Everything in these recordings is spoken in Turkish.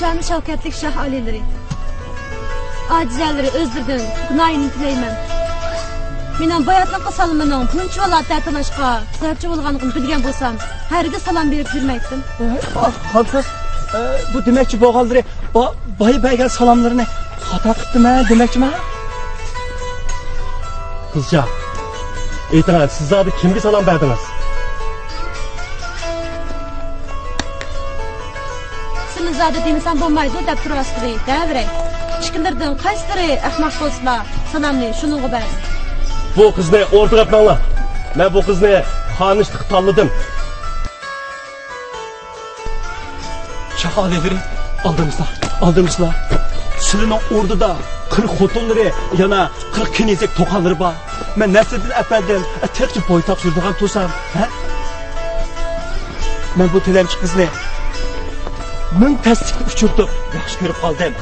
Şanlı şavkatlik şah alileri. Acizleri özdirdim, günahını tileymen. Menin bayatlıqqa salımının pulunçu valat dərtanaşqa, sahipçi olğanlığını bilgen bolsam, herge salam berip yürmektim. Hansız, bu demekçi boğalları, bayı beygen salamlarını hata kıttım demekçi mi? Kızca, eytana siz zaten kimge salam verdiniz? Sizin zaten demişsen bulmaydı, dep turastırı, devre. Çıkındırdın, kaçtırı, ahmak bolsla, salamını, şununla ben. Bu kızını ortak etmenler. Ben bu kızını hanışlık talladım. Şah aleleri aldırmışlar. Sülünün orduda 40 xotunları, yana 40 kinezek toqanları var. Ben Nesreddin efendim, tekçi boytaq sürdüğüm tursam, ben bu telemçi kızını mün təsdikli uçurdum, yaxşı görüp qaldım.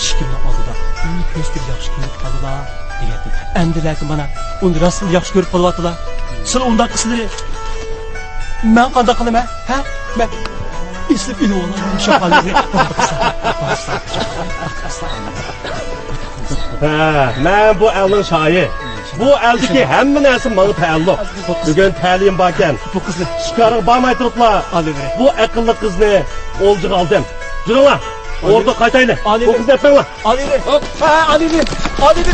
İşkimle aldı da, onu gösteri yaxşı görüp kalılar, deyedim. Endilerdi bana, onu rasıl yaxşı görüp kalıvatılar. Sıra ondan kısıları, ben kanda kalım ha? Ben, İslim ili olan şahaları. Ben bu elin şahi. Bu eldeki hemen elsin bana təalluq. Bugün təlim bakken, Bu kızını, şikarın bağmay durupla. Bu akıllı kızını olcuk aldım. Cürünler, orada kaytaylı. Bu kızını etmenler. Ali'ni, Ali'ni.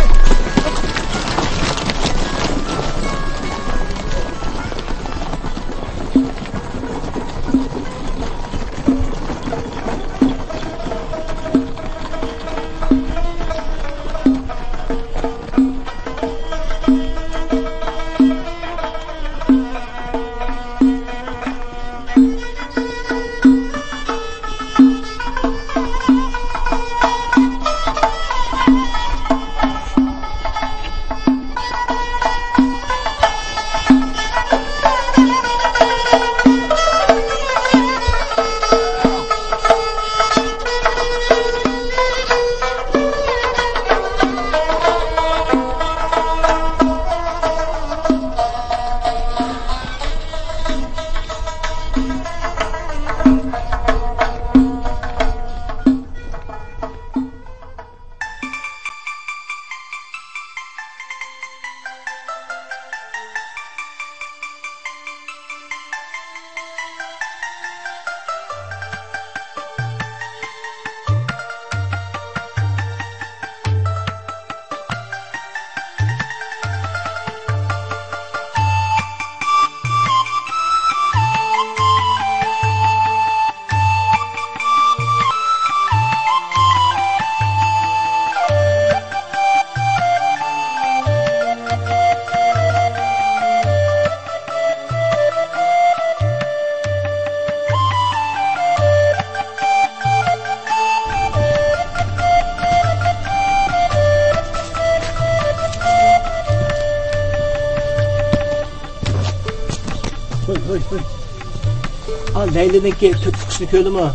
Leyli'ninki tüt fıkısını köylü mü?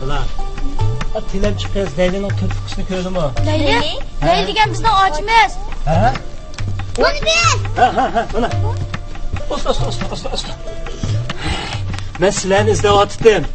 Ulan, Tilem çıkıyoruz, Leyli'nin tüt fıkısını köylü mü? Leyli? Leyli degen bizden açmaz. Ha? Bunu bil! Ulan. Usta. Ben silahını izlevat ettim.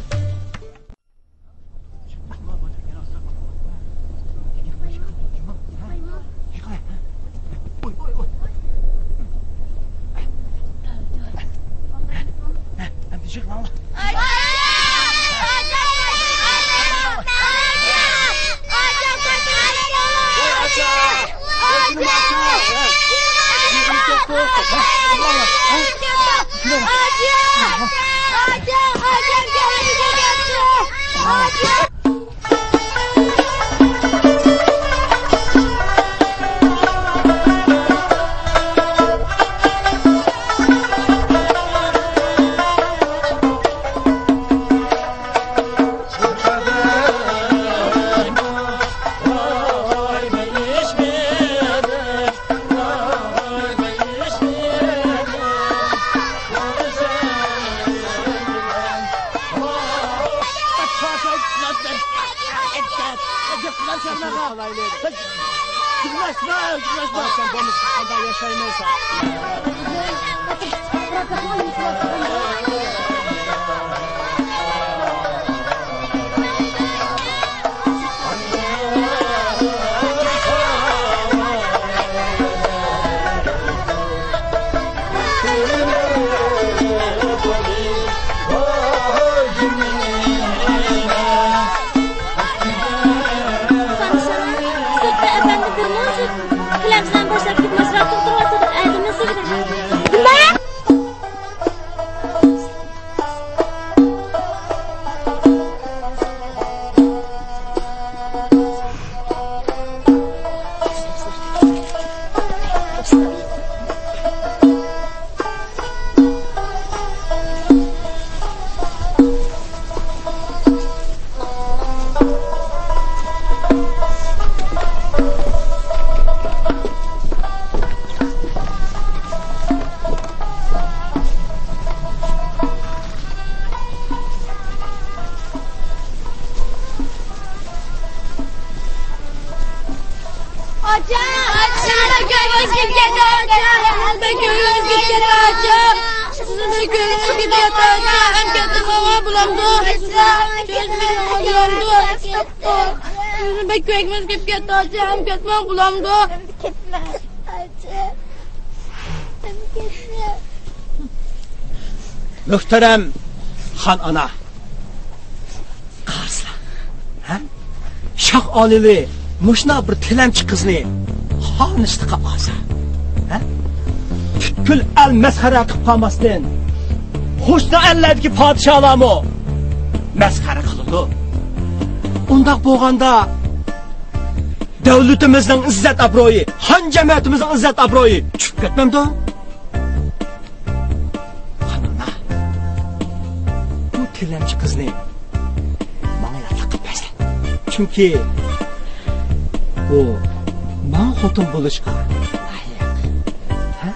Yıkılan çarmıha. Yıkılaşma. Sen bunu kadar yaşaymaysan. Muhterem Han ana. Qarsla. Ha? Şah alili muşna bir tilamchi qizni xonishtiqa olsa. Ha? Tutkul al masxara qilib qolmasdan. Xo'shna alladagi podsholarmi masxara qiladi. Undaq bo'lganda davlatimizning izzat obro'yi, xon jamoatimizning izzat obro'yi tushib ketmamdi? Xonana. Bu tilamchi qizni menga yaqin qilmaysan. Chunki bu men xotin bo'lishga layiq. Ha?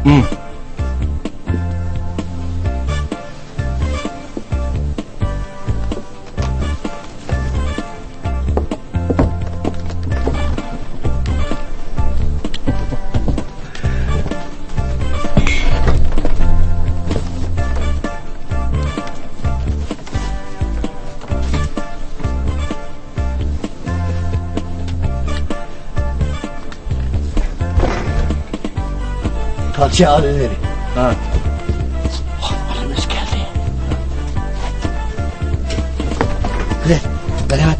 Nima Kalça alileri. Ha. Aramız geldi. Hadi beraber.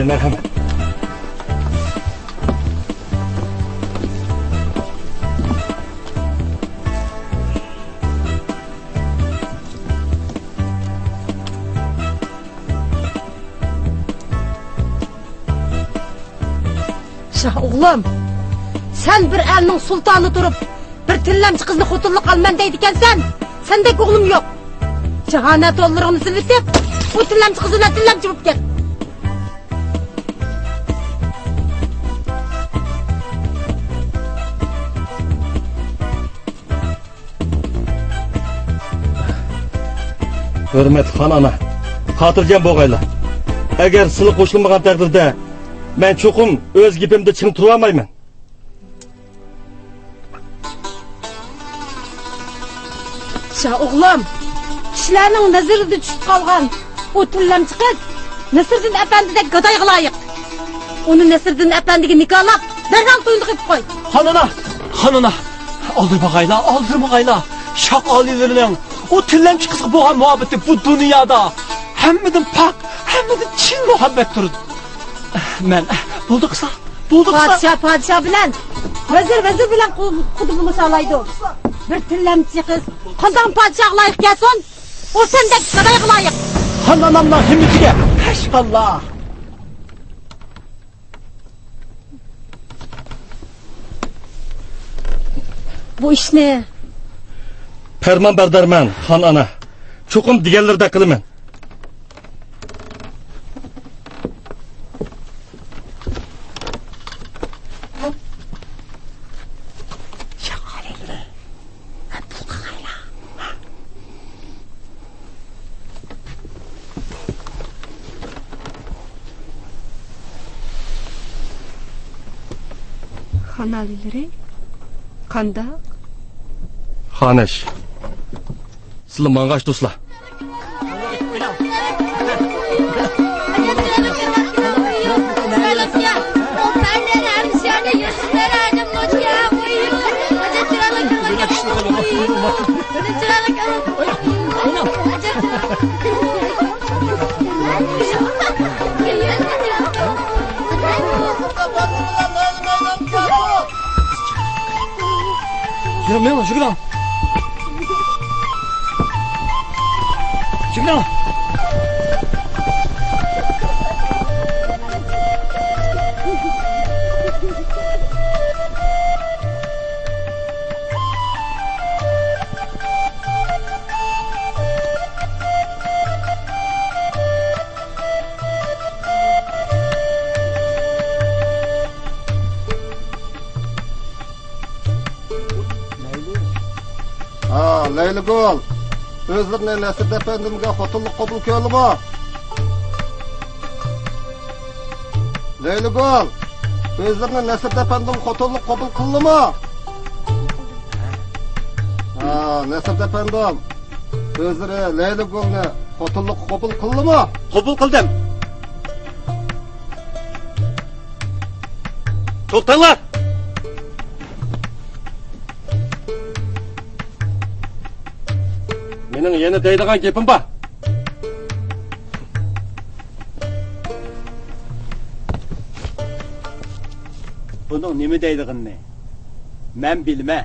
Merhamet. Şah oğlum, sen bir elinin sultanı durup bir tillemci kızını xotinlik alman deydiken sendek oğlum yok. Cehanet oğullarını silvisip bu tillemci kızına tillemci bulup gel. Hürmetli Han ana, hatırlayacağım boğayla. Eğer sılı koşulmagan takdirde ben çokum öz gipimde çıkıp duramayman. Şah oğlum, kişilerinin nazarında düşüp kalgan o tillemci kız Nasırdin Efendi'de gaday layık. Onu Nasırdin Efendi'ye nikahlap Derhal toyunu qilib qo'y. Xonana, aldırmağayla, şaqalilerinin o tillemçi kızı boğa muhabbeti bu dünyada hemmedim pak, hemmedim çin muhabbettir. Men, buldu kısa. Padişah bilan vezir bilan qudumini salaydi. Bir tillemçi qiz qandan padişah layık gelsin, o sendek qadayga layık. Xonanamdan himmetiga, haşqallah. Bu ishni Ferman berdarman, xon ana. Cho'qim deganlarda qilaman. xonalileri qandaq? Xonash. Sizlar mang'ash do'stlar. Şükran. Leyligul, özlerine Nesip Efendim'e hotuluk kabul köyülü mü? Leyligul, özlerine Nesip Efendim hotuluk kabul kıldı mı? Nesip Efendim, özleri Leyligul'ne hotuluk kabul kıldı mı? Qabul qildim. To'xtanglar. Mening yana deydigan gapim bor. Bunun nima deydig'ini men bilmay.